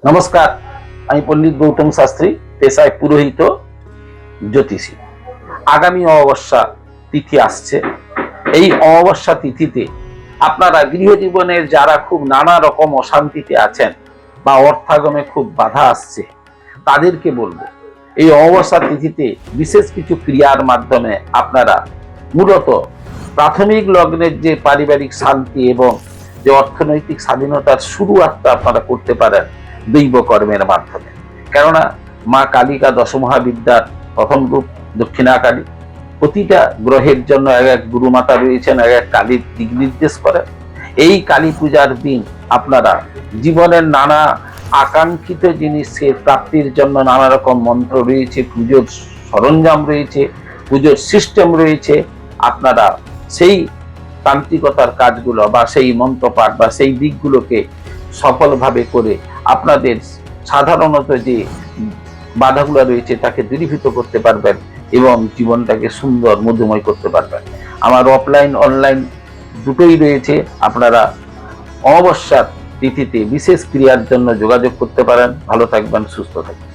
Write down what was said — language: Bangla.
নমস্কার, আমি পণ্ডিত গৌতম শাস্ত্রী, পেশায় পুরোহিত, জ্যোতিষী। আগামী অমাবস্যা তিথি আসছে। এই অমাবস্যা তিথিতে আপনারা গৃহজীবনের যারা খুব নানা রকম অশান্তিতে আছেন বা অর্থাগমে খুব বাধা আসছে, তাদেরকে বলবো এই অমাবস্যা তিথিতে বিশেষ কিছু ক্রিয়ার মাধ্যমে আপনারা মূলত প্রাথমিক লগ্নের যে পারিবারিক শান্তি এবং যে অর্থনৈতিক স্বাধীনতার শুরুয়াতটা আপনারা করতে পারেন দৈব কর্মের মাধ্যমে। কেননা মা কালিকা দশমহাবিদ্যার প্রথম রূপ দক্ষিণা কালী। প্রতিটা গ্রহের জন্য এক এক গুরুমাতা রয়েছেন, এক এক কালীর দিক নির্দেশ করেন। এই কালী পূজার দিন আপনারা জীবনের নানা আকাঙ্ক্ষিত জিনিসের প্রাপ্তির জন্য নানা রকম মন্ত্র রয়েছে, পুজোর সরঞ্জাম রয়েছে, পুজোর সিস্টেম রয়েছে। আপনারা সেই তান্ত্রিকতার কাজগুলো বা সেই মন্ত্রপাঠ বা সেই দিকগুলোকে সফলভাবে করে আপনাদের সাধারণত যে বাধাগুলো রয়েছে তাকে দূরীভূত করতে পারবেন এবং জীবনটাকে সুন্দর মধুময় করতে পারবেন। আমার অফলাইন অনলাইন দুটোই রয়েছে। আপনারা অমাবস্যার তিথিতে বিশেষ ক্রিয়ার জন্য যোগাযোগ করতে পারেন। ভালো থাকবেন, সুস্থ থাকবেন।